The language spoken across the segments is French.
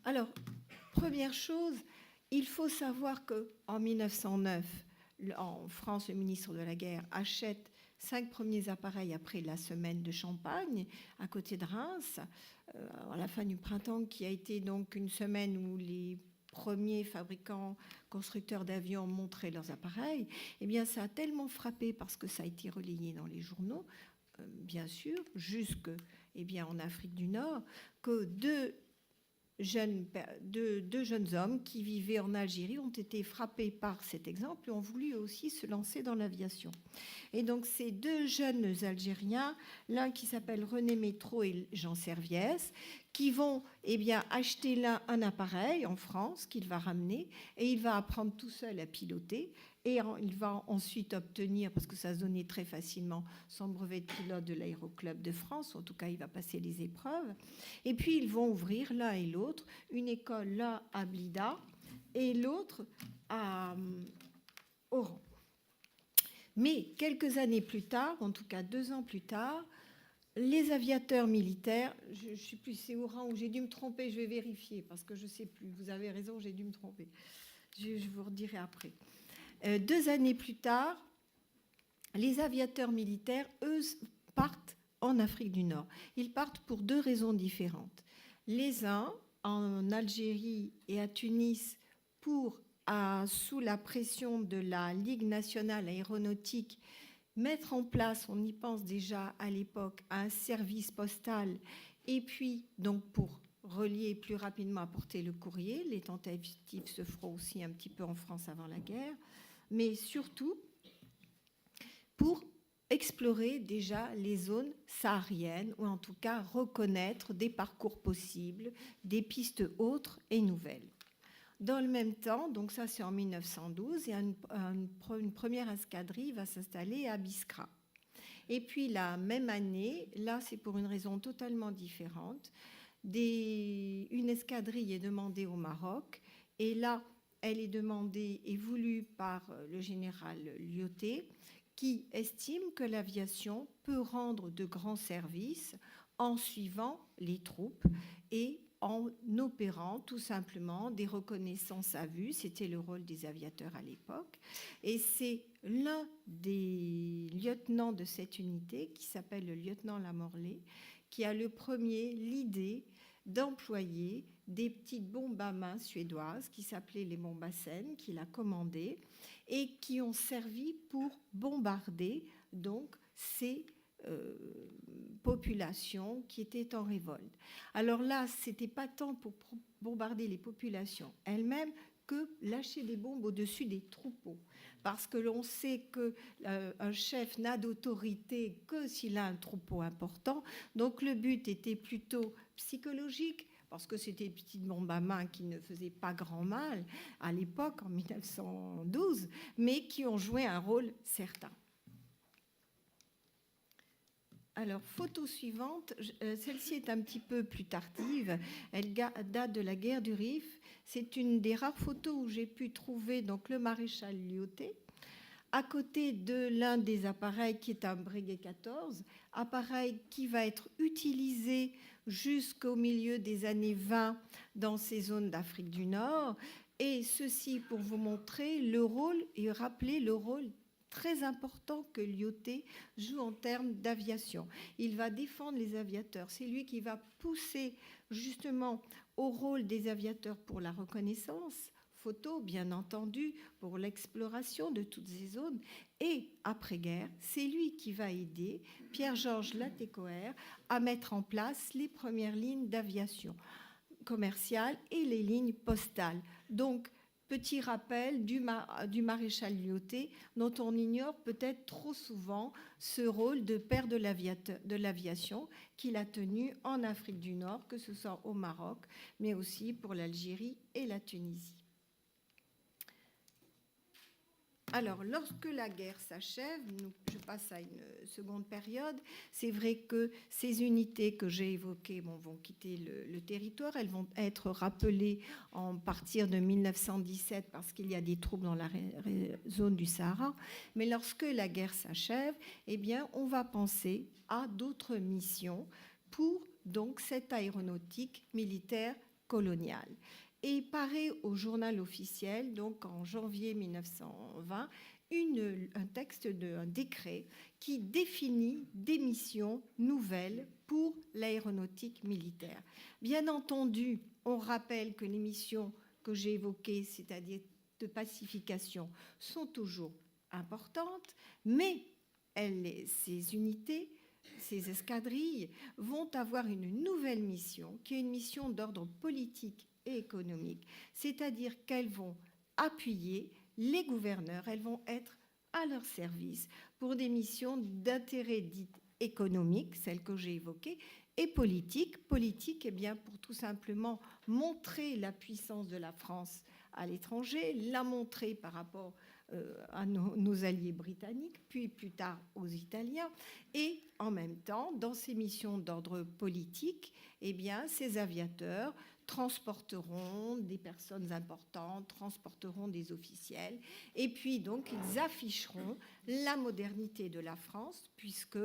Alors, première chose, il faut savoir qu'en 1909, en France, le ministre de la Guerre achète 5 premiers appareils après la semaine de Champagne, à côté de Reims, à la fin du printemps, qui a été donc une semaine où les premiers fabricants, constructeurs d'avions montraient leurs appareils. Eh bien, ça a tellement frappé parce que ça a été relayé dans les journaux, bien sûr, jusque en Afrique du Nord, que deux jeunes hommes qui vivaient en Algérie ont été frappés par cet exemple et ont voulu aussi se lancer dans l'aviation. Et donc ces deux jeunes Algériens, l'un qui s'appelle René Métro et Jean Serviès, qui vont acheter l'un un appareil en France qu'il va ramener et il va apprendre tout seul à piloter et il va ensuite obtenir, parce que ça se donnait très facilement, son brevet de pilote de l'Aéroclub de France. En tout cas, il va passer les épreuves. Et puis, ils vont ouvrir l'un et l'autre une école, l'un à Blida et l'autre à Oran. Mais quelques années plus tard, en tout cas 2 ans plus tard, les aviateurs militaires, je ne sais plus, c'est Oran où j'ai dû me tromper, je vais vérifier parce que je ne sais plus. Vous avez raison, j'ai dû me tromper. Je vous redirai après. 2 années plus tard, les aviateurs militaires, eux, partent en Afrique du Nord. Ils partent pour 2 raisons différentes. Les uns, en Algérie et à Tunis, pour, sous la pression de la Ligue nationale aéronautique, mettre en place, on y pense déjà à l'époque, un service postal, et puis donc pour relier plus rapidement, apporter le courrier. Les tentatives se feront aussi un petit peu en France avant la guerre, mais surtout pour explorer déjà les zones sahariennes, ou en tout cas reconnaître des parcours possibles, des pistes autres et nouvelles. Dans le même temps, donc ça c'est en 1912, et une première escadrille va s'installer à Biskra. Et puis la même année, là c'est pour une raison totalement différente, une escadrille est demandée au Maroc, et là elle est demandée et voulue par le général Lyautey, qui estime que l'aviation peut rendre de grands services en suivant les troupes et en opérant tout simplement des reconnaissances à vue. C'était le rôle des aviateurs à l'époque. Et c'est l'un des lieutenants de cette unité, qui s'appelle le lieutenant Lamorlaye, qui a le premier l'idée d'employer des petites bombes à main suédoises qui s'appelaient les bombes à Seine, qu'il a commandées et qui ont servi pour bombarder donc ces populations qui étaient en révolte. Alors là, ce n'était pas tant pour bombarder les populations elles-mêmes que lâcher des bombes au-dessus des troupeaux. Parce que l'on sait qu'un chef n'a d'autorité que s'il a un troupeau important. Donc le but était plutôt psychologique, parce que c'était des petites bombes à main qui ne faisaient pas grand mal à l'époque, en 1912, mais qui ont joué un rôle certain. Alors, photo suivante, celle-ci est un petit peu plus tardive, elle date de la guerre du Rif. C'est une des rares photos où j'ai pu trouver donc, le maréchal Lyautey, à côté de l'un des appareils qui est un Breguet 14, appareil qui va être utilisé jusqu'au milieu des années 20 dans ces zones d'Afrique du Nord. Et ceci pour vous montrer le rôle et rappeler le rôle très important que Lyautey joue en termes d'aviation. Il va défendre les aviateurs. C'est lui qui va pousser justement au rôle des aviateurs pour la reconnaissance photo, bien entendu, pour l'exploration de toutes ces zones. Et après-guerre, c'est lui qui va aider Pierre-Georges Latécoère à mettre en place les premières lignes d'aviation commerciale et les lignes postales. Donc, petit rappel du maréchal Lyautey, dont on ignore peut-être trop souvent ce rôle de père de l'aviation qu'il a tenu en Afrique du Nord, que ce soit au Maroc, mais aussi pour l'Algérie et la Tunisie. Alors, lorsque la guerre s'achève, je passe à une seconde période, c'est vrai que ces unités que j'ai évoquées vont quitter le territoire. Elles vont être rappelées à partir de 1917 parce qu'il y a des troubles dans la zone du Sahara. Mais lorsque la guerre s'achève, eh bien, on va penser à d'autres missions pour donc cette aéronautique militaire coloniale. Et paraît au journal officiel, donc en janvier 1920, un décret qui définit des missions nouvelles pour l'aéronautique militaire. Bien entendu, on rappelle que les missions que j'ai évoquées, c'est-à-dire de pacification, sont toujours importantes, mais ces unités, ces escadrilles vont avoir une nouvelle mission, qui est une mission d'ordre politique et économique, c'est-à-dire qu'elles vont appuyer les gouverneurs, elles vont être à leur service pour des missions d'intérêt dit économique, celles que j'ai évoquées, et politique. Politique, eh bien, pour tout simplement montrer la puissance de la France à l'étranger, la montrer par rapport à nos alliés britanniques, puis plus tard aux Italiens. Et en même temps, dans ces missions d'ordre politique, eh bien, ces aviateurs transporteront des personnes importantes, transporteront des officiels, et puis donc ils afficheront la modernité de la France, puisque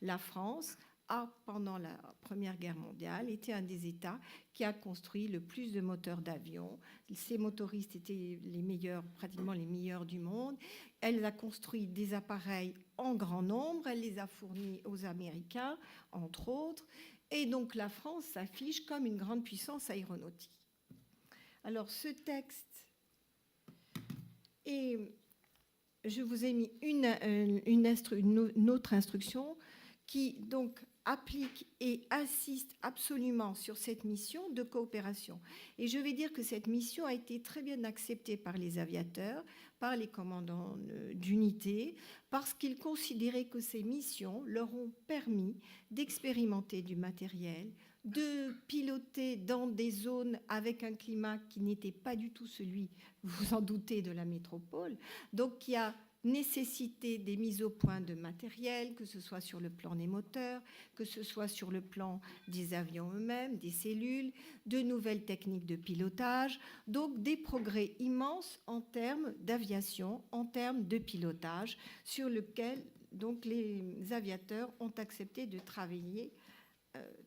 la France a, pendant la Première Guerre mondiale, été un des États qui a construit le plus de moteurs d'avion. Ces motoristes étaient les meilleurs, pratiquement les meilleurs du monde. Elle a construit des appareils en grand nombre, elle les a fournis aux Américains, entre autres. Et donc la France s'affiche comme une grande puissance aéronautique. Alors ce texte, et je vous ai mis une autre instruction qui donc applique et insiste absolument sur cette mission de coopération. Et je vais dire que cette mission a été très bien acceptée par les aviateurs, par les commandants d'unités, parce qu'ils considéraient que ces missions leur ont permis d'expérimenter du matériel, de piloter dans des zones avec un climat qui n'était pas du tout celui, vous vous en doutez, de la métropole, donc qui a nécessité des mises au point de matériel, que ce soit sur le plan des moteurs, que ce soit sur le plan des avions eux-mêmes, des cellules, de nouvelles techniques de pilotage, donc des progrès immenses en termes d'aviation, en termes de pilotage, sur lequel donc les aviateurs ont accepté de travailler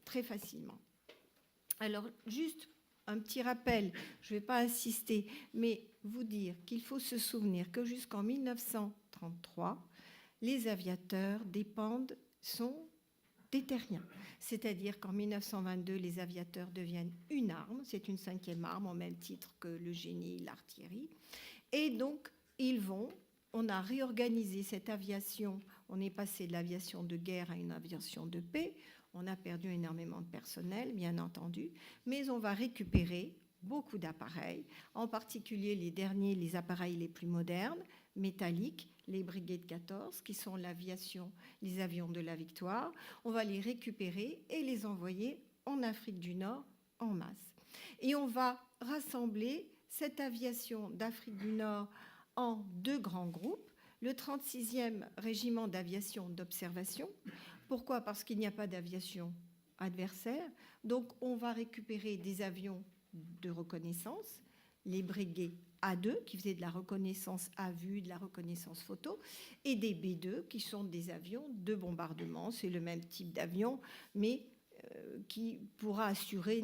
très facilement. Alors, juste un petit rappel, je ne vais pas insister, mais vous dire qu'il faut se souvenir que jusqu'en 1933, les aviateurs sont des terriens. C'est-à-dire qu'en 1922, les aviateurs deviennent une arme, c'est une 5e arme au même titre que le génie, l'artillerie. Et donc, on a réorganisé cette aviation, on est passé de l'aviation de guerre à une aviation de paix. On a perdu énormément de personnel, bien entendu, mais on va récupérer beaucoup d'appareils, en particulier les appareils les plus modernes, métalliques, les Brigade 14, qui sont les avions de la victoire. On va les récupérer et les envoyer en Afrique du Nord en masse. Et on va rassembler cette aviation d'Afrique du Nord en 2 grands groupes. Le 36e régiment d'aviation d'observation. Pourquoi ? Parce qu'il n'y a pas d'aviation adversaire. Donc, on va récupérer des avions de reconnaissance, les Breguet A2, qui faisaient de la reconnaissance à vue, de la reconnaissance photo, et des B2, qui sont des avions de bombardement. C'est le même type d'avion, mais qui pourra assurer,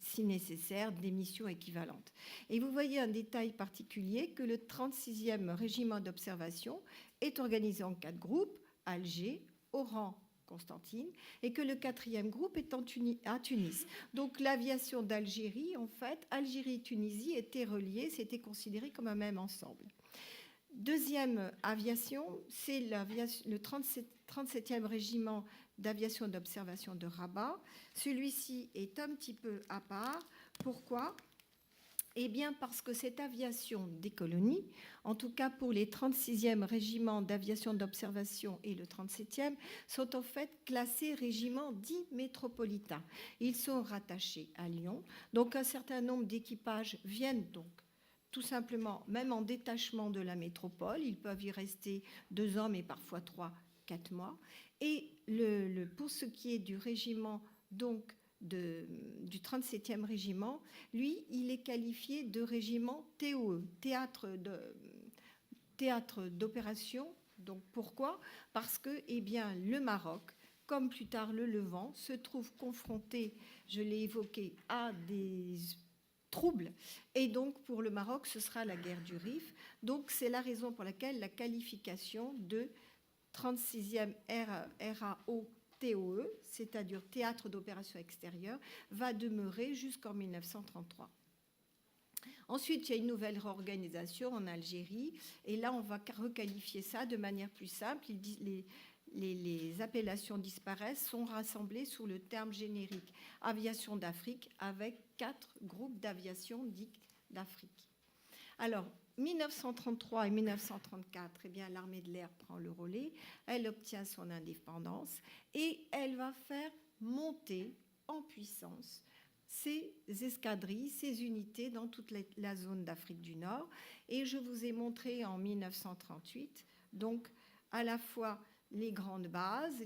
si nécessaire, des missions équivalentes. Et vous voyez un détail particulier, que le 36e régiment d'observation est organisé en 4 groupes, Alger, Oran, Constantine, et que le 4e groupe est à Tunis. Donc l'aviation d'Algérie, en fait, Algérie-Tunisie était reliée, c'était considéré comme un même ensemble. Deuxième aviation, c'est le 37e régiment d'aviation d'observation de Rabat. Celui-ci est un petit peu à part. Pourquoi ? Eh bien, parce que cette aviation des colonies, en tout cas pour les 36e régiments d'aviation d'observation et le 37e, sont en fait classés régiments dits métropolitains. Ils sont rattachés à Lyon. Donc, un certain nombre d'équipages viennent donc tout simplement, même en détachement de la métropole. Ils peuvent y rester 2 ans, mais parfois 3, 4 mois. Et pour ce qui est du régiment, donc, du 37e régiment, lui, il est qualifié de régiment TOE, théâtre d'opération. Donc, pourquoi ? Parce que, eh bien, le Maroc, comme plus tard le Levant, se trouve confronté, je l'ai évoqué, à des trouble. Et donc, pour le Maroc, ce sera la guerre du Rif. Donc, c'est la raison pour laquelle la qualification de 36e RAOTOE, c'est-à-dire Théâtre d'opération extérieure, va demeurer jusqu'en 1933. Ensuite, il y a une nouvelle réorganisation en Algérie, et là, on va requalifier ça de manière plus simple. Les appellations disparaissent, sont rassemblées sous le terme générique aviation d'Afrique, avec 4 groupes d'aviation dits d'Afrique. Alors, 1933 et 1934, eh bien, l'armée de l'air prend le relais, elle obtient son indépendance et elle va faire monter en puissance ces escadrilles, ces unités dans toute la zone d'Afrique du Nord. Et je vous ai montré en 1938, donc à la fois les grandes bases,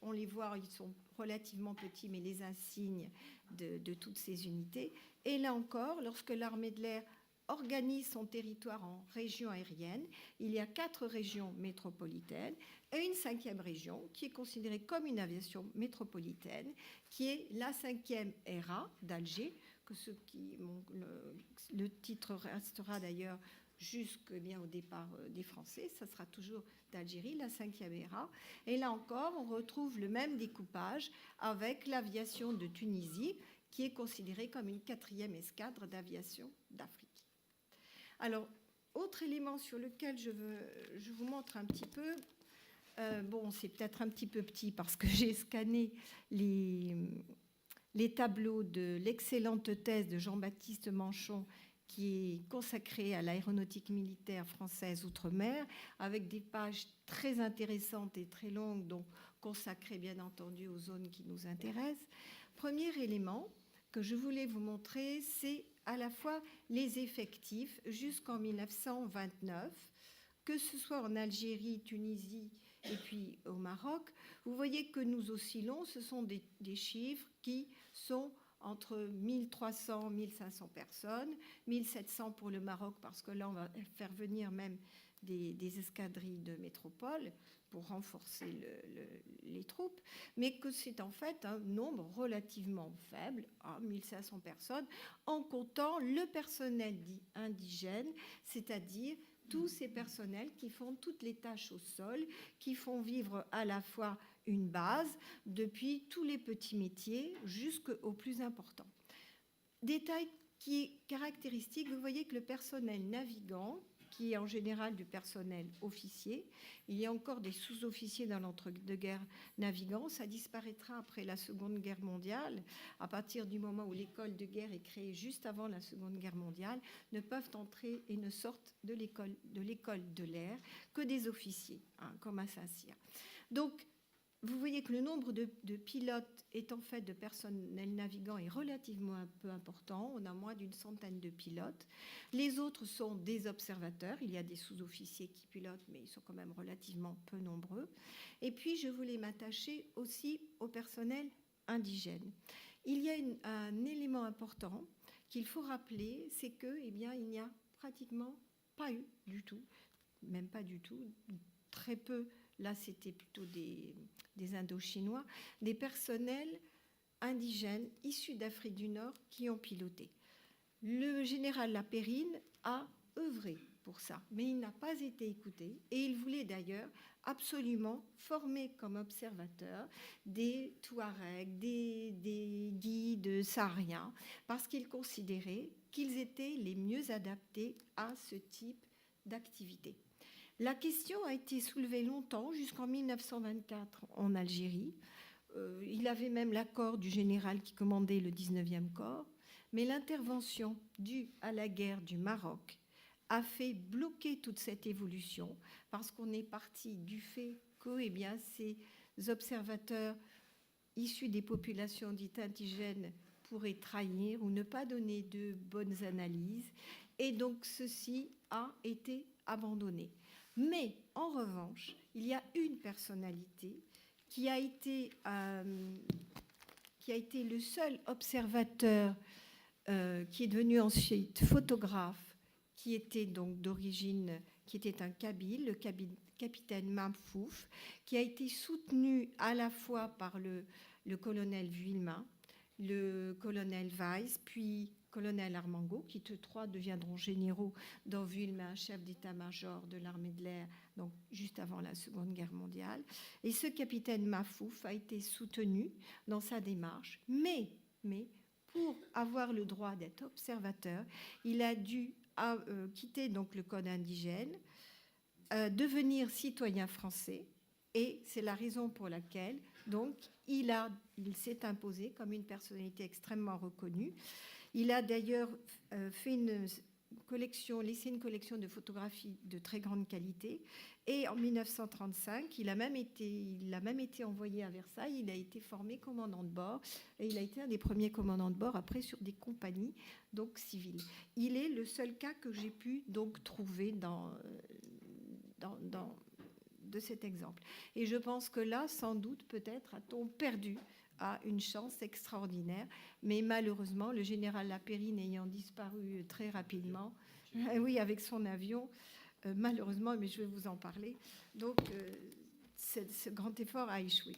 on les voit, ils sont relativement petits, mais les insignes de toutes ces unités. Et là encore, lorsque l'armée de l'air organise son territoire en régions aériennes, il y a 4 régions métropolitaines et une 5e région qui est considérée comme une aviation métropolitaine, qui est la 5e ERA d'Alger, que le titre restera d'ailleurs jusqu'au départ des Français, ça sera toujours d'Algérie, la 5e ERA. Et là encore, on retrouve le même découpage avec l'aviation de Tunisie, qui est considérée comme une 4e escadre d'aviation d'Afrique. Alors, autre élément sur lequel je vous montre un petit peu, bon, c'est peut-être un petit peu petit parce que j'ai scanné les tableaux de l'excellente thèse de Jean-Baptiste Manchon qui est consacrée à l'aéronautique militaire française outre-mer, avec des pages très intéressantes et très longues, donc consacrées bien entendu aux zones qui nous intéressent. Premier élément que je voulais vous montrer, c'est à la fois les effectifs jusqu'en 1929, que ce soit en Algérie, Tunisie et puis au Maroc. Vous voyez que nous oscillons, ce sont des chiffres qui sont entre 1300 et 1500 personnes, 1700 pour le Maroc, parce que là, on va faire venir même des escadrilles de métropole pour renforcer les troupes, mais que c'est en fait un nombre relativement faible, 1500 personnes, en comptant le personnel dit indigène, c'est-à-dire tous ces personnels qui font toutes les tâches au sol, qui font vivre à la fois une base, depuis tous les petits métiers jusqu'aux plus importants. Détail qui est caractéristique, vous voyez que le personnel navigant, qui est en général du personnel officier, il y a encore des sous-officiers dans l'entre-deux-guerres navigants, ça disparaîtra après la Seconde Guerre mondiale, à partir du moment où l'école de guerre est créée juste avant la Seconde Guerre mondiale, ne peuvent entrer et ne sortent de l'école de l'air que des officiers, comme à Saint-Cyr. Donc, vous voyez que le nombre de pilotes est en fait de personnel navigant est relativement un peu important. On a moins d'une centaine de pilotes. Les autres sont des observateurs. Il y a des sous-officiers qui pilotent, mais ils sont quand même relativement peu nombreux. Et puis, je voulais m'attacher aussi au personnel indigène. Il y a un élément important qu'il faut rappeler, c'est que, eh bien, il n'y a pratiquement pas eu du tout, même pas du tout, très peu. Là, c'était plutôt des Indochinois, des personnels indigènes issus d'Afrique du Nord qui ont piloté. Le général Lapérine a œuvré pour ça, mais il n'a pas été écouté et il voulait d'ailleurs absolument former comme observateurs des Touaregs, des guides sahariens, parce qu'il considérait qu'ils étaient les mieux adaptés à ce type d'activité. La question a été soulevée longtemps, jusqu'en 1924 en Algérie. Il avait même l'accord du général qui commandait le 19e corps, mais l'intervention due à la guerre du Maroc a fait bloquer toute cette évolution, parce qu'on est parti du fait que ces observateurs issus des populations dites indigènes pourraient trahir ou ne pas donner de bonnes analyses, et donc ceci a été abandonné. Mais en revanche, il y a une personnalité qui a été le seul observateur qui est devenu ensuite photographe, qui était donc d'origine, qui était un Kabyle, le capitaine Mamfouf, qui a été soutenu à la fois par le colonel Vuillemin, le colonel Weiss, puis colonel Armango, qui tous trois deviendront généraux d'Orville, mais un chef d'état-major de l'armée de l'air, donc juste avant la Seconde Guerre mondiale. Et ce capitaine Mafouf a été soutenu dans sa démarche, mais pour avoir le droit d'être observateur, il a dû quitter donc le code indigène, devenir citoyen français, et c'est la raison pour laquelle donc il s'est imposé comme une personnalité extrêmement reconnue. Il a d'ailleurs fait laissé une collection de photographies de très grande qualité. Et en 1935, il a même été envoyé à Versailles. Il a été formé commandant de bord. Et il a été un des premiers commandants de bord, après, sur des compagnies donc civiles. Il est le seul cas que j'ai pu donc trouver de cet exemple. Et je pense que là, sans doute, peut-être a-t-on perdu une chance extraordinaire. Mais malheureusement, le général Lapérine ayant disparu très rapidement, oui, avec son avion, malheureusement, mais je vais vous en parler, donc ce grand effort a échoué.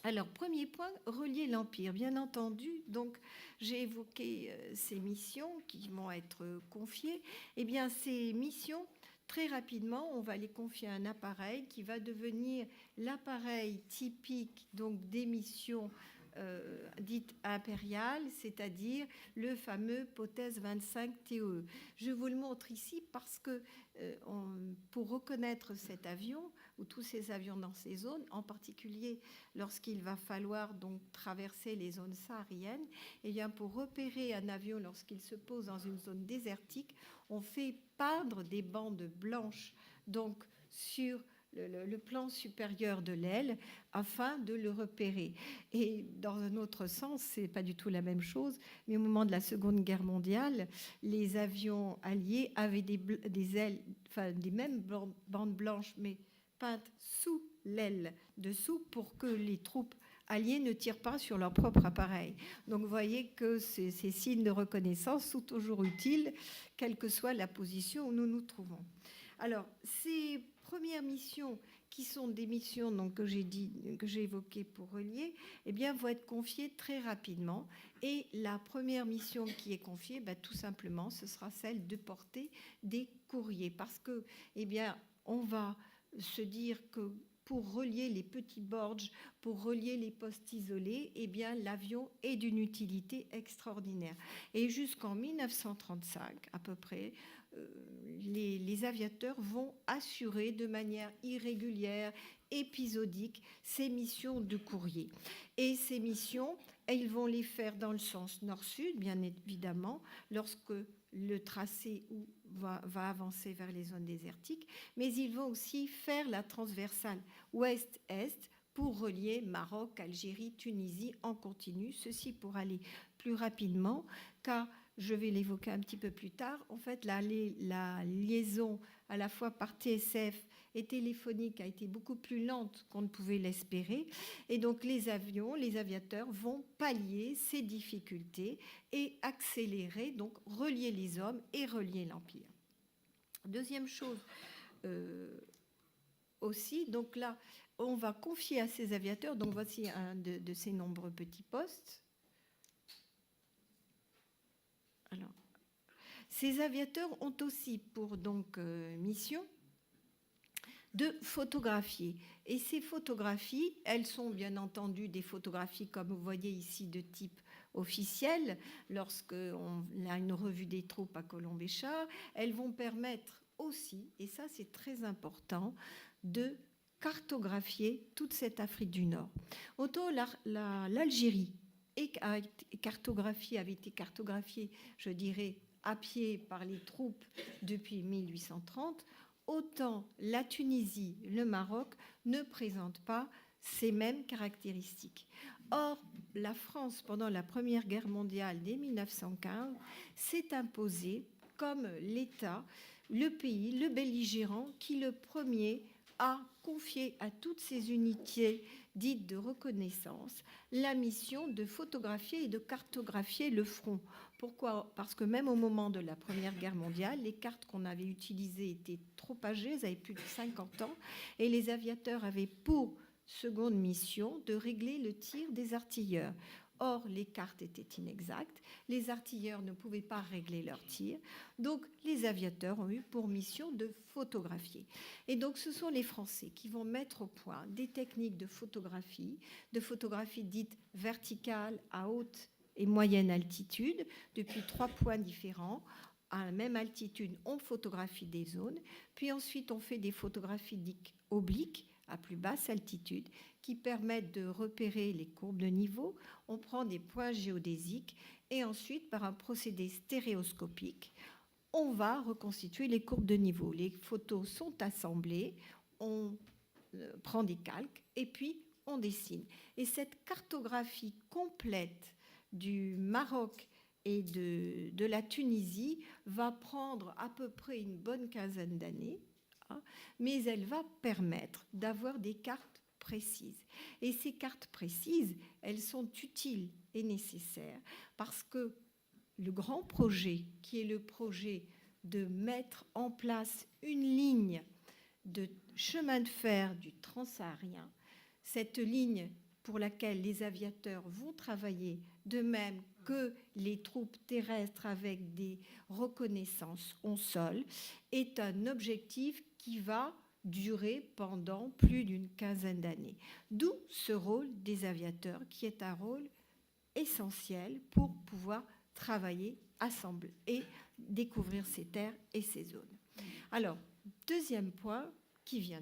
Alors, premier point, relier l'Empire. Bien entendu, donc j'ai évoqué ces missions qui vont être confiées. Eh bien, ces missions, très rapidement, on va les confier à un appareil qui va devenir l'appareil typique donc des missions dites impériales, c'est-à-dire le fameux POTES 25 TE. Je vous le montre ici parce que pour reconnaître cet avion ou tous ces avions dans ces zones, en particulier lorsqu'il va falloir donc traverser les zones sahariennes, et bien pour repérer un avion lorsqu'il se pose dans une zone désertique, on fait peindre des bandes blanches donc sur le plan supérieur de l'aile afin de le repérer. Et dans un autre sens, c'est pas du tout la même chose, mais au moment de la Seconde Guerre mondiale, les avions alliés avaient des ailes, enfin des mêmes bandes blanches, mais peintes sous l'aile dessous pour que les troupes alliés ne tirent pas sur leur propre appareil. Donc vous voyez que ces signes de reconnaissance sont toujours utiles, quelle que soit la position où nous nous trouvons. Alors, ces premières missions, qui sont des missions donc, que j'ai évoquées pour relier, eh bien, vont être confiées très rapidement. Et la première mission qui est confiée, tout simplement, ce sera celle de porter des courriers. Parce que, eh bien, on va se dire que pour relier les petits bords, pour relier les postes isolés, eh bien, l'avion est d'une utilité extraordinaire. Et jusqu'en 1935, à peu près, les aviateurs vont assurer de manière irrégulière, épisodique, ces missions de courrier. Et ces missions, ils vont les faire dans le sens nord-sud, bien évidemment, lorsque le tracé va avancer vers les zones désertiques, mais ils vont aussi faire la transversale ouest-est pour relier Maroc, Algérie, Tunisie en continu, ceci pour aller plus rapidement, car je vais l'évoquer un petit peu plus tard, en fait la liaison à la fois par TSF et téléphonique a été beaucoup plus lente qu'on ne pouvait l'espérer, et donc les aviateurs vont pallier ces difficultés et accélérer, donc relier les hommes et relier l'Empire. Deuxième chose aussi, donc là, on va confier à ces aviateurs, donc voici un de ces nombreux petits postes. Alors, ces aviateurs ont aussi pour donc mission de photographier. Et ces photographies, elles sont bien entendu des photographies, comme vous voyez ici, de type officiel, lorsqu'on a une revue des troupes à Colombéchard. Elles vont permettre aussi, et ça c'est très important, de cartographier toute cette Afrique du Nord. Autant l'Algérie avait été cartographiée, je dirais, à pied par les troupes depuis 1830, autant la Tunisie, le Maroc ne présentent pas ces mêmes caractéristiques. Or, la France, pendant la Première Guerre mondiale dès 1915, s'est imposée comme l'État, le pays, le belligérant, qui le premier a confié à toutes ces unités dites de reconnaissance la mission de photographier et de cartographier le front. Pourquoi ? Parce que même au moment de la Première Guerre mondiale, les cartes qu'on avait utilisées étaient trop âgées, elles avaient plus de 50 ans, et les aviateurs avaient pour seconde mission de régler le tir des artilleurs. Or, les cartes étaient inexactes, les artilleurs ne pouvaient pas régler leur tir, donc les aviateurs ont eu pour mission de photographier. Et donc, ce sont les Français qui vont mettre au point des techniques de photographie dites verticales à haute et moyenne altitude, depuis 3 points différents. À la même altitude, on photographie des zones, puis ensuite on fait des photographies dites obliques à plus basse altitude qui permettent de repérer les courbes de niveau. On prend des points géodésiques et ensuite, par un procédé stéréoscopique, on va reconstituer les courbes de niveau. Les photos sont assemblées, on prend des calques et puis on dessine. Et cette cartographie complète du Maroc et de la Tunisie va prendre à peu près une bonne quinzaine d'années, hein, mais elle va permettre d'avoir des cartes précises. Et ces cartes précises, elles sont utiles et nécessaires parce que le grand projet, qui est le projet de mettre en place une ligne de chemin de fer du transsaharien, cette ligne pour laquelle les aviateurs vont travailler, de même que les troupes terrestres avec des reconnaissances au sol, est un objectif qui va durer pendant plus d'une quinzaine d'années. D'où ce rôle des aviateurs, qui est un rôle essentiel pour pouvoir travailler, assembler et découvrir ces terres et ces zones. Alors, deuxième point qui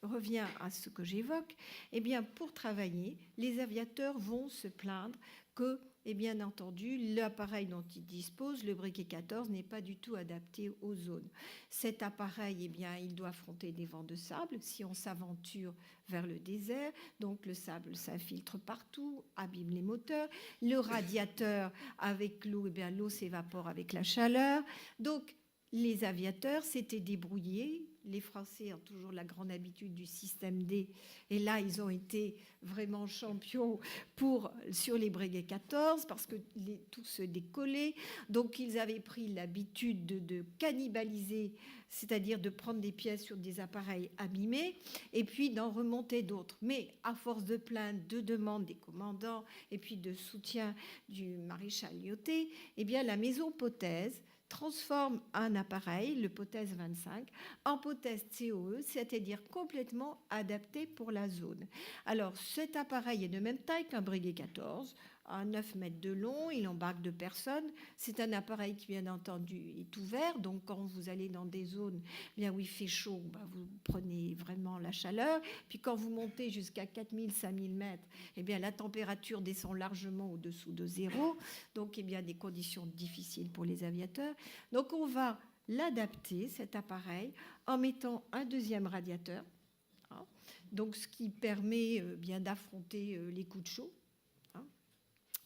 revient à ce que j'évoque, eh bien, pour travailler, les aviateurs vont se plaindre que, et bien entendu, l'appareil dont ils disposent, le briquet 14, n'est pas du tout adapté aux zones. Cet appareil, eh bien, il doit affronter des vents de sable si on s'aventure vers le désert. Donc, le sable s'infiltre partout, abîme les moteurs. Le radiateur avec l'eau, eh bien, l'eau s'évapore avec la chaleur. Donc, les aviateurs s'étaient débrouillés. Les Français ont toujours la grande habitude du système D. Et là, ils ont été vraiment champions sur les Breguet 14 parce que tout se décollait. Donc, ils avaient pris l'habitude de cannibaliser, c'est-à-dire de prendre des pièces sur des appareils abîmés et puis d'en remonter d'autres. Mais à force de plaintes, de demandes des commandants et puis de soutien du maréchal Lyautey, eh bien, la maison Potez transforme un appareil, le Potez 25, en Potez COE, c'est-à-dire complètement adapté pour la zone. Alors, cet appareil est de même taille qu'un Breguet 14, à 9 mètres de long, il embarque 2 personnes. C'est un appareil qui, bien entendu, est ouvert, donc quand vous allez dans des zones bien où il fait chaud, vous prenez vraiment la chaleur. Puis quand vous montez jusqu'à 4000, 5000 mètres, eh bien, la température descend largement au-dessous de zéro, donc bien, des conditions difficiles pour les aviateurs. Donc on va l'adapter, cet appareil, en mettant un deuxième radiateur, hein, donc ce qui permet bien d'affronter les coups de chaud.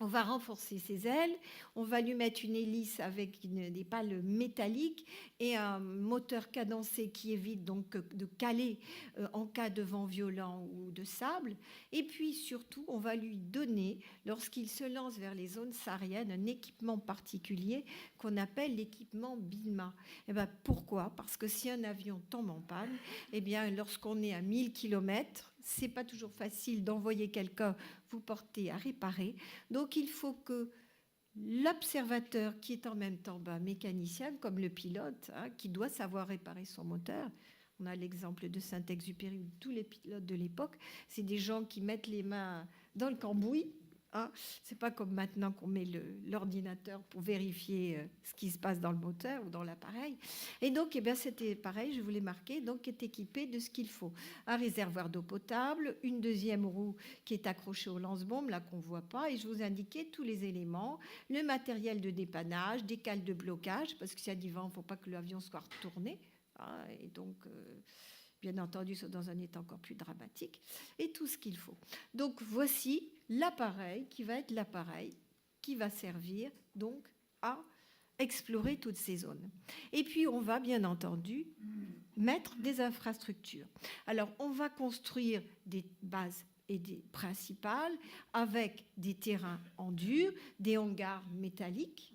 On va renforcer ses ailes, on va lui mettre une hélice avec des pales métalliques et un moteur cadencé qui évite donc de caler en cas de vent violent ou de sable. Et puis surtout, on va lui donner, lorsqu'il se lance vers les zones sahariennes, un équipement particulier qu'on appelle l'équipement BILMA. Et bien, pourquoi ? Parce que si un avion tombe en panne, eh bien, lorsqu'on est à 1000 km, c'est pas toujours facile d'envoyer quelqu'un vous porter à réparer. Donc, il faut que l'observateur, qui est en même temps mécanicien, comme le pilote, hein, qui doit savoir réparer son moteur. On a l'exemple de Saint-Exupéry, où tous les pilotes de l'époque, c'est des gens qui mettent les mains dans le cambouis. Hein. C'est pas comme maintenant qu'on met l'ordinateur pour vérifier ce qui se passe dans le moteur ou dans l'appareil. Et donc, eh bien, c'était pareil, je voulais marquer, donc est équipé de ce qu'il faut. Un réservoir d'eau potable, une deuxième roue qui est accrochée au lance-bombe, là qu'on ne voit pas, et je vous indiquais tous les éléments, le matériel de dépannage, des cales de blocage, parce que s'il y a du vent, il ne faut pas que l'avion soit retourné. Hein, et donc... bien entendu, sont dans un état encore plus dramatique, et tout ce qu'il faut. Donc, voici l'appareil qui va être l'appareil qui va servir donc à explorer toutes ces zones. Et puis, on va bien entendu mettre des infrastructures. Alors, on va construire des bases et des principales avec des terrains en dur, des hangars métalliques,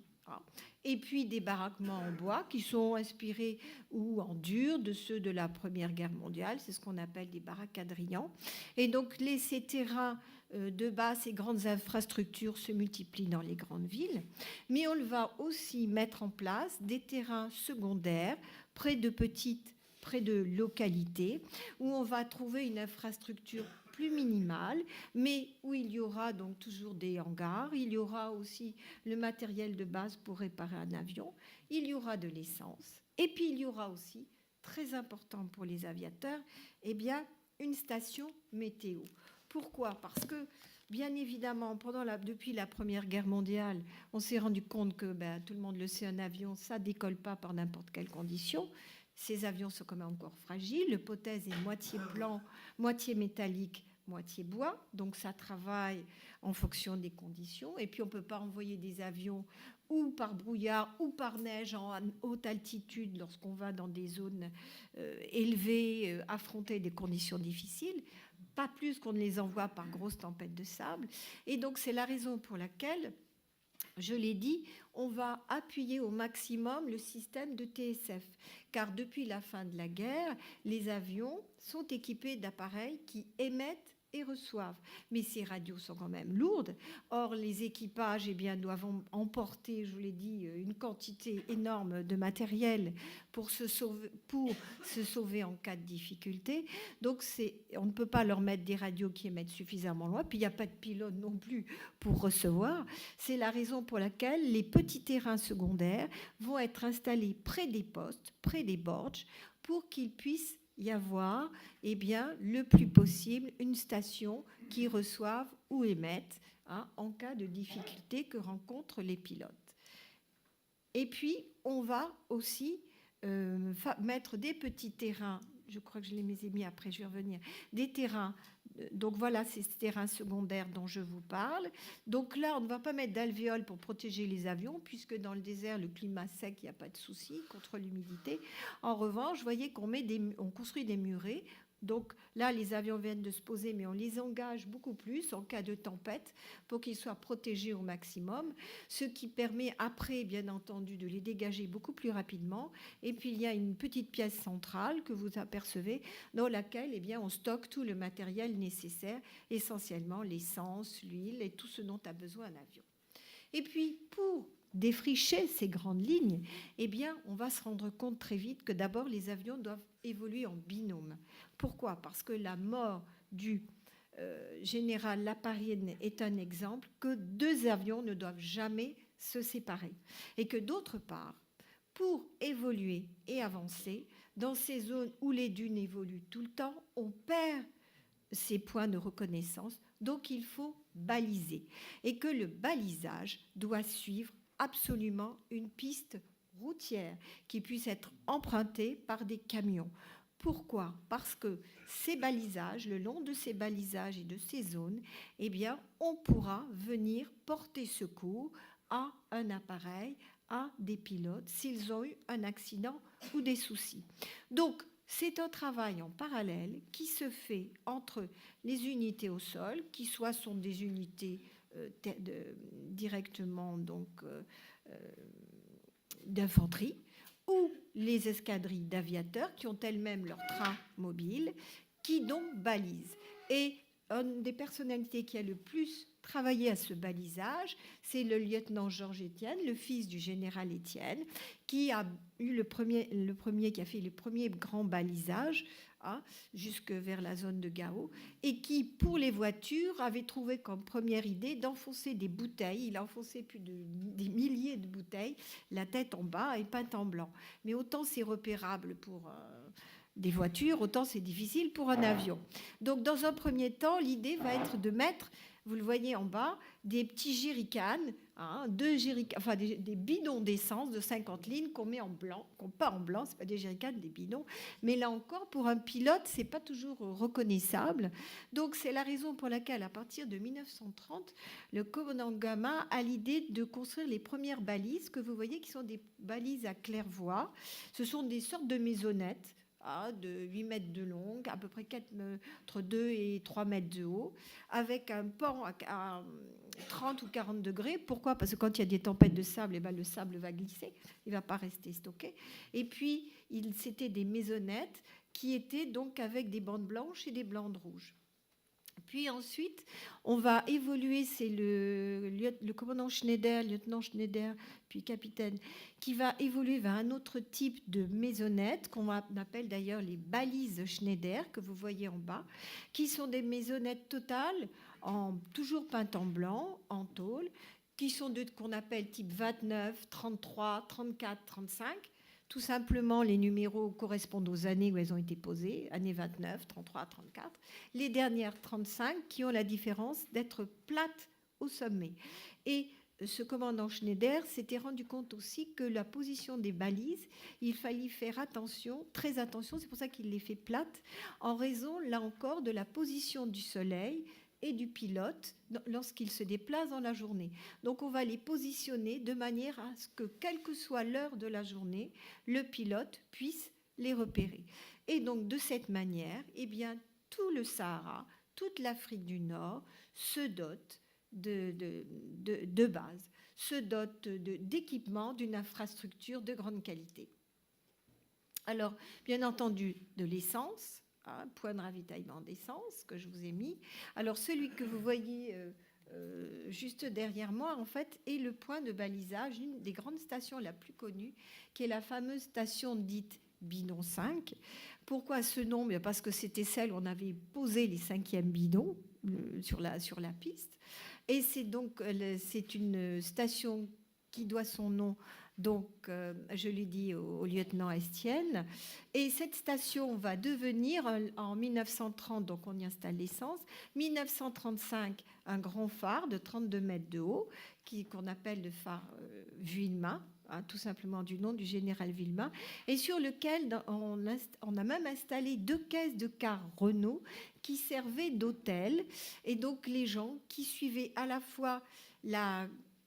et puis des baraquements en bois qui sont inspirés ou en dur de ceux de la Première Guerre mondiale. C'est ce qu'on appelle des baraques quadrillants. Et donc, ces terrains de basses et grandes infrastructures se multiplient dans les grandes villes, mais on va aussi mettre en place des terrains secondaires près de localités, où on va trouver une infrastructure plus minimale, mais où il y aura donc toujours des hangars, il y aura aussi le matériel de base pour réparer un avion, il y aura de l'essence, et puis il y aura aussi, très important pour les aviateurs, eh bien, une station météo. Pourquoi ? Parce que, bien évidemment, depuis la Première Guerre mondiale, on s'est rendu compte que, tout le monde le sait, un avion, ça ne décolle pas par n'importe quelle condition. Ces avions sont quand même encore fragiles. Le potèse est moitié blanc, moitié métallique, moitié bois. Donc ça travaille en fonction des conditions. Et puis on ne peut pas envoyer des avions ou par brouillard ou par neige en haute altitude lorsqu'on va dans des zones élevées, affronter des conditions difficiles. Pas plus qu'on ne les envoie par grosses tempêtes de sable. Et donc c'est la raison pour laquelle, je l'ai dit, on va appuyer au maximum le système de TSF, car depuis la fin de la guerre, les avions sont équipés d'appareils qui émettent et reçoivent. Mais ces radios sont quand même lourdes. Or, les équipages doivent emporter, je vous l'ai dit, une quantité énorme de matériel pour se sauver en cas de difficulté. Donc, on ne peut pas leur mettre des radios qui émettent suffisamment loin. Puis, il n'y a pas de pilote non plus pour recevoir. C'est la raison pour laquelle les petits terrains secondaires vont être installés près des postes, près des bords, pour qu'ils puissent y avoir le plus possible une station qui reçoive ou émette en cas de difficulté que rencontrent les pilotes. Et puis, on va aussi mettre des petits terrains, je crois que je les ai mis après, je vais revenir, des terrains. Donc voilà ces terrains secondaires dont je vous parle. Donc là, on ne va pas mettre d'alvéoles pour protéger les avions, puisque dans le désert, le climat sec, il n'y a pas de souci contre l'humidité. En revanche, vous voyez on construit des murets. Donc là, les avions viennent de se poser, mais on les engage beaucoup plus en cas de tempête pour qu'ils soient protégés au maximum, ce qui permet après, bien entendu, de les dégager beaucoup plus rapidement. Et puis, il y a une petite pièce centrale que vous apercevez dans laquelle on stocke tout le matériel nécessaire, essentiellement l'essence, l'huile et tout ce dont a besoin un avion. Et puis, pour défricher ces grandes lignes, on va se rendre compte très vite que d'abord, les avions doivent évoluer en binôme. Pourquoi ? Parce que la mort du général Laparine est un exemple que deux avions ne doivent jamais se séparer. Et que d'autre part, pour évoluer et avancer, dans ces zones où les dunes évoluent tout le temps, on perd ces points de reconnaissance. Donc, il faut baliser. Et que le balisage doit suivre absolument une piste routière qui puisse être empruntée par des camions. Pourquoi ? Parce que ces balisages, le long de ces balisages et de ces zones, on pourra venir porter secours à un appareil, à des pilotes, s'ils ont eu un accident ou des soucis. Donc, c'est un travail en parallèle qui se fait entre les unités au sol, qui soit sont des unités directement d'infanterie, ou les escadrilles d'aviateurs qui ont elles-mêmes leur train mobile, qui donc balisent. Et une des personnalités qui a le plus travaillé à ce balisage, c'est le lieutenant Georges Étienne, le fils du général Étienne, qui a eu qui a fait le premier grand balisage jusque vers la zone de Gao, et qui, pour les voitures, avait trouvé comme première idée d'enfoncer des bouteilles. Il a enfoncé des milliers de bouteilles, la tête en bas et peinte en blanc. Mais autant c'est repérable pour des voitures, autant c'est difficile pour un avion. Donc, dans un premier temps, l'idée va être de mettre, vous le voyez en bas, des petits jerrycans, des bidons d'essence de 50 litres qu'on met en blanc, qu'on peint en blanc, c'est pas des jerrycans, des bidons. Mais là encore, pour un pilote, c'est pas toujours reconnaissable. Donc, c'est la raison pour laquelle, à partir de 1930, le commandant Gama a l'idée de construire les premières balises que vous voyez qui sont des balises à claire-voie. Ce sont des sortes de maisonnettes de 8 mètres de long, à peu près entre 2 et 3 mètres de haut, avec un pan à 30 ou 40 degrés. Pourquoi ? Parce que quand il y a des tempêtes de sable, le sable va glisser, il ne va pas rester stocké. Et puis, c'était des maisonnettes qui étaient donc avec des bandes blanches et des bandes rouges. Puis ensuite, on va évoluer, c'est le commandant Schneider, lieutenant Schneider, puis capitaine, qui va évoluer vers un autre type de maisonnette, qu'on appelle d'ailleurs les balises Schneider, que vous voyez en bas, qui sont des maisonnettes totales, toujours peintes en blanc, en tôle, qui sont qu'on appelle type 29, 33, 34, 35. Tout simplement, les numéros correspondent aux années où elles ont été posées, années 29, 33, 34. Les dernières 35 qui ont la différence d'être plates au sommet. Et ce commandant Schneider s'était rendu compte aussi que la position des balises, il fallait faire attention, très attention, c'est pour ça qu'il les fait plates, en raison, là encore, de la position du soleil et du pilote lorsqu'il se déplace dans la journée. Donc on va les positionner de manière à ce que, quelle que soit l'heure de la journée, le pilote puisse les repérer. Et donc de cette manière, eh bien, tout le Sahara, toute l'Afrique du Nord se dote de base, se dote d'équipements, d'une infrastructure de grande qualité. Alors, bien entendu, de l'essence, point de ravitaillement d'essence que je vous ai mis. Alors celui que vous voyez juste derrière moi, en fait, est le point de balisage, une des grandes stations la plus connue, qui est la fameuse station dite Bidon 5. Pourquoi ce nom? Parce que c'était celle où on avait posé les 5e bidons sur la piste. Et c'est une station qui doit son nom, donc, je l'ai dit, au lieutenant Estienne. Et cette station va devenir, en 1930, donc on y installe l'essence, 1935, un grand phare de 32 mètres de haut, qu'on appelle le phare Vuillemin, tout simplement du nom du général Vuillemin, et sur lequel on a même installé 2 caisses de cars Renault qui servaient d'hôtel. Et donc, les gens qui suivaient à la fois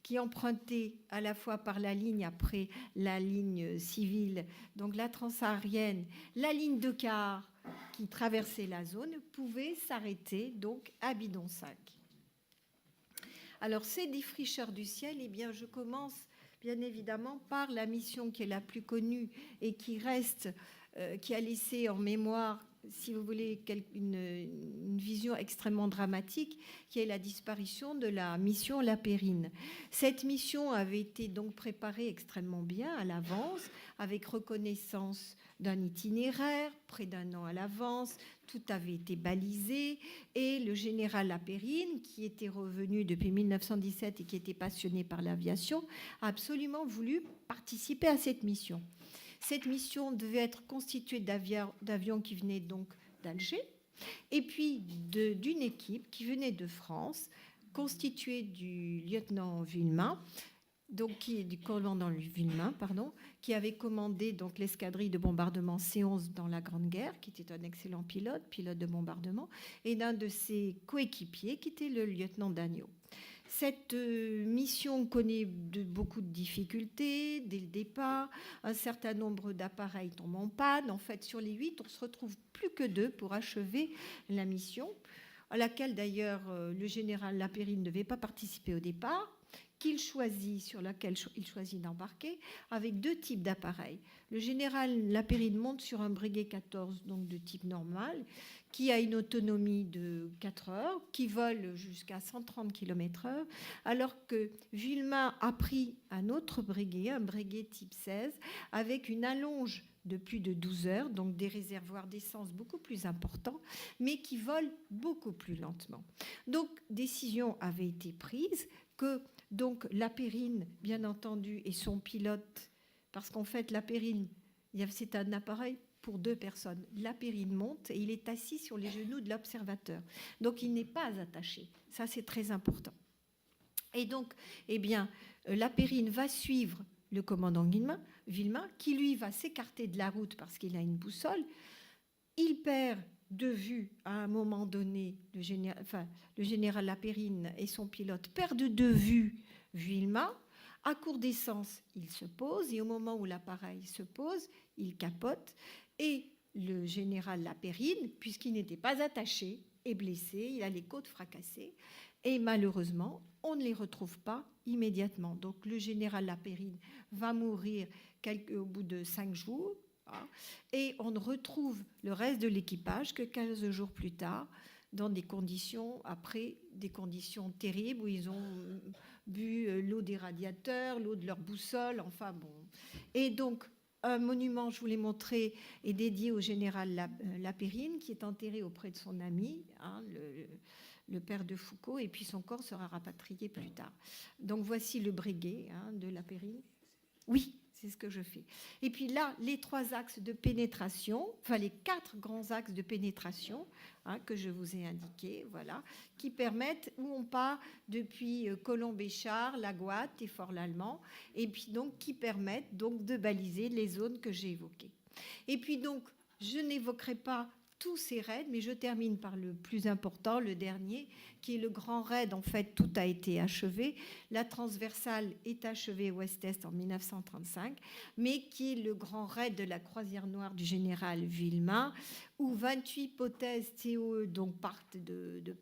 qui empruntaient à la fois par la ligne, après la ligne civile, donc la transsaharienne, la ligne de car qui traversait la zone, pouvaient s'arrêter donc à Bidon 5. Alors, ces défricheurs du ciel, eh bien, je commence bien évidemment par la mission qui est la plus connue et qui reste, qui a laissé en mémoire, si vous voulez, une vision extrêmement dramatique, qui est la disparition de la mission La Périne. Cette mission avait été donc préparée extrêmement bien à l'avance, avec reconnaissance d'un itinéraire, près d'un an à l'avance, tout avait été balisé, et le général La Périne, qui était revenu depuis 1917 et qui était passionné par l'aviation, a absolument voulu participer à cette mission. Cette mission devait être constituée d'avions qui venaient donc d'Alger, et puis d'une équipe qui venait de France, constituée du lieutenant Vuillemin, donc du commandant Vuillemin, qui avait commandé donc l'escadrille de bombardement C-11 dans la Grande Guerre, qui était un excellent pilote de bombardement, et d'un de ses coéquipiers, qui était le lieutenant Dagneau. Cette mission connaît beaucoup de difficultés dès le départ. Un certain nombre d'appareils tombent en panne. En fait, sur les 8, on ne se retrouve plus que 2 pour achever la mission, à laquelle d'ailleurs le général La Périne ne devait pas participer au départ, sur laquelle il choisit d'embarquer, avec 2 types d'appareils. Le général La Périne monte sur un Breguet 14, donc de type normal, qui a une autonomie de 4 heures, qui vole jusqu'à 130 km/h, alors que Vuillemin a pris un autre Breguet, un Breguet type 16, avec une allonge de plus de 12 heures, donc des réservoirs d'essence beaucoup plus importants, mais qui volent beaucoup plus lentement. Donc, décision avait été prise que donc La Périne, bien entendu, et son pilote, parce qu'en fait, La Périne, c'est un appareil pour 2 personnes. La Périne monte et il est assis sur les genoux de l'observateur. Donc, il n'est pas attaché. Ça, c'est très important. Et donc, eh bien, La Périne va suivre le commandant Vuillemin, qui, lui, va s'écarter de la route parce qu'il a une boussole. Il perd de vue, à un moment donné, le général La Périne et son pilote perdent de vue Vuillemin. À court d'essence, il se pose, et au moment où l'appareil se pose, il capote, et le général La Périne, puisqu'il n'était pas attaché, est blessé, il a les côtes fracassées, et malheureusement, on ne les retrouve pas immédiatement. Donc le général La Périne va mourir au bout de 5 jours, et on ne retrouve le reste de l'équipage que 15 jours plus tard, dans des conditions, après, des conditions terribles, où ils ont bu l'eau des radiateurs, l'eau de leur boussole, enfin bon. Et donc, un monument, je vous l'ai montré, est dédié au général Lapérine, qui est enterré auprès de son ami, hein, le père de Foucault, et puis son corps sera rapatrié plus tard. Donc voici le Breguet, hein, de Lapérine. Oui, c'est ce que je fais. Et puis là, les 3 axes de pénétration, enfin les 4 grands axes de pénétration, hein, que je vous ai indiqués, voilà, qui permettent, où on part depuis Colombéchard, La Goîte et Fort-l'Allemand, et puis donc qui permettent donc de baliser les zones que j'ai évoquées. Et puis donc, je n'évoquerai pas tous ces raids, mais je termine par le plus important, le dernier, qui est le grand raid. En fait, tout a été achevé. La transversale est achevée ouest-est en 1935, mais qui est le grand raid de la croisière noire du général Villemain, où 28 hypothèses TOE donc partent de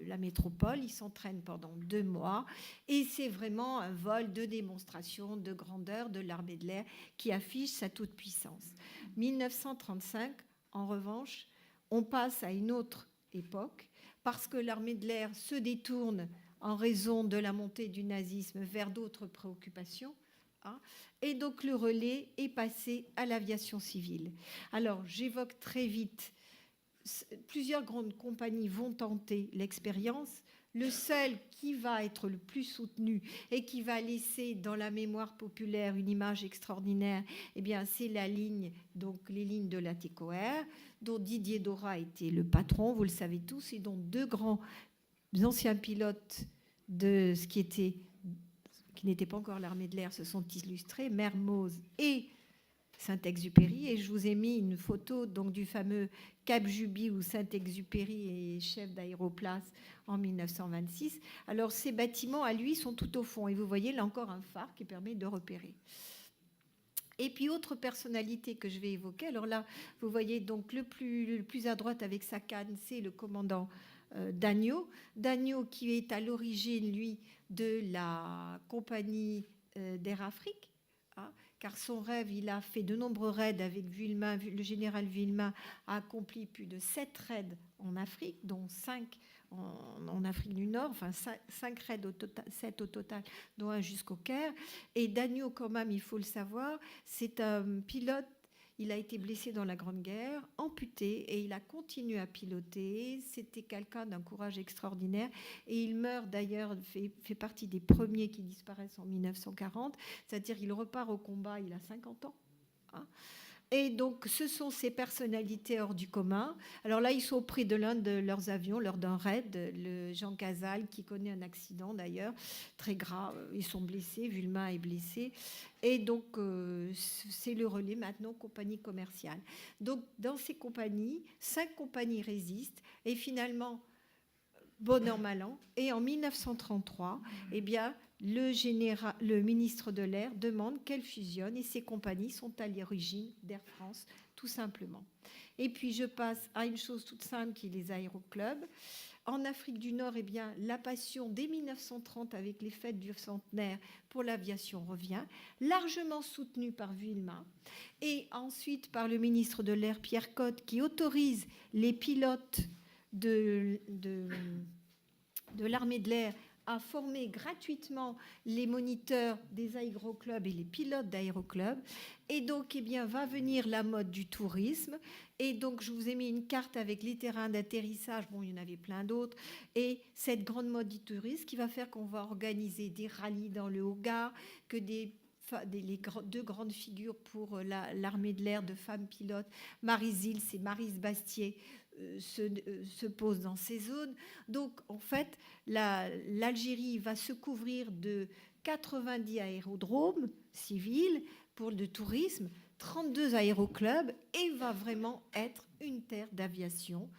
la métropole. Ils s'entraînent pendant 2 mois, et c'est vraiment un vol de démonstration de grandeur de l'armée de l'air qui affiche sa toute-puissance. 1935, en revanche, on passe à une autre époque, parce que l'armée de l'air se détourne en raison de la montée du nazisme vers d'autres préoccupations, hein, et donc le relais est passé à l'aviation civile. Alors, j'évoque très vite, plusieurs grandes compagnies vont tenter l'expérience. Le seul qui va être le plus soutenu et qui va laisser dans la mémoire populaire une image extraordinaire, eh bien, c'est la ligne, donc les lignes de la TECOR, dont Didier Dora était le patron, vous le savez tous, et dont 2 grands anciens pilotes de ce qui n'était pas encore l'armée de l'air se sont illustrés, Mermoz et Saint-Exupéry. Et je vous ai mis une photo donc du fameux Cap Juby où Saint-Exupéry est chef d'aéroplace en 1926. Alors ces bâtiments à lui sont tout au fond, et vous voyez là encore un phare qui permet de repérer. Et puis autre personnalité que je vais évoquer, alors là vous voyez donc le plus à droite avec sa canne, c'est le commandant Dagneau. Dagneau qui est à l'origine, lui, de la compagnie d'Air Afrique, hein, car son rêve, il a fait de nombreux raids avec Villemain. Le général Villemain a accompli plus de 7 raids en Afrique, dont 5 en Afrique du Nord, enfin 5 raids au total, 7 au total, dont un jusqu'au Caire. Et Dagneau, quand même, il faut le savoir, c'est un pilote. Il a été blessé dans la Grande Guerre, amputé, et il a continué à piloter. C'était quelqu'un d'un courage extraordinaire. Et il meurt d'ailleurs, fait partie des premiers qui disparaissent en 1940. C'est-à-dire qu'il repart au combat, il a 50 ans. Hein. Et donc, ce sont ces personnalités hors du commun. Alors là, ils sont auprès de l'un de leurs avions lors d'un raid, le Jean Casal, qui connaît un accident d'ailleurs, très grave. Ils sont blessés, Villemain est blessé. Et donc, c'est le relais maintenant, compagnie commerciale. Donc, dans ces compagnies, 5 compagnies résistent. Et finalement, bon an, mal an. Et en 1933, eh bien, le ministre de l'Air demande qu'elle fusionne, et ces compagnies sont à l'origine d'Air France, tout simplement. Et puis je passe à une chose toute simple qui est les aéroclubs. En Afrique du Nord, eh bien, la passion dès 1930 avec les fêtes du centenaire pour l'aviation revient, largement soutenue par Villemain et ensuite par le ministre de l'Air Pierre Cotte, qui autorise les pilotes de l'armée de l'air à former gratuitement les moniteurs des aéroclubs et les pilotes d'aéroclubs. Et donc, eh bien, va venir la mode du tourisme. Et donc, je vous ai mis une carte avec les terrains d'atterrissage. Bon, il y en avait plein d'autres. Et cette grande mode du tourisme qui va faire qu'on va organiser des rallyes dans le Haut-Gard, que les 2 grandes figures pour l'armée de l'air de femmes pilotes, Maryse Hills et Maryse Bastier, se posent dans ces zones. Donc, en fait, l'Algérie va se couvrir de 90 aérodromes civils pour le tourisme, 32 aéroclubs, et va vraiment être une terre d'aviation,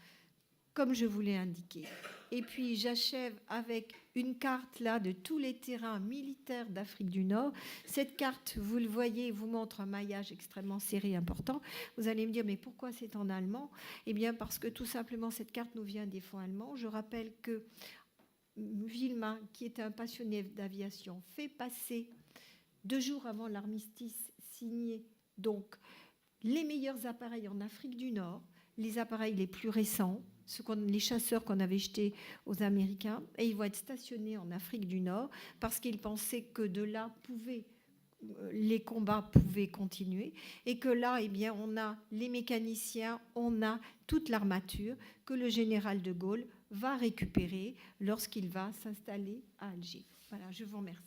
comme je vous l'ai indiqué. Et puis j'achève avec une carte là de tous les terrains militaires d'Afrique du Nord. Cette carte, vous le voyez, vous montre un maillage extrêmement serré, important. Vous allez me dire, mais pourquoi c'est en allemand ? Eh bien, parce que tout simplement, cette carte nous vient des fonds allemands. Je rappelle que Villemain, qui était un passionné d'aviation, fait passer 2 jours avant l'armistice signé, donc, les meilleurs appareils en Afrique du Nord, les appareils les plus récents, les chasseurs qu'on avait jetés aux Américains, et ils vont être stationnés en Afrique du Nord parce qu'ils pensaient que de là les combats pouvaient continuer, et que là, eh bien, on a les mécaniciens, on a toute l'armature que le général de Gaulle va récupérer lorsqu'il va s'installer à Alger. Voilà, je vous remercie.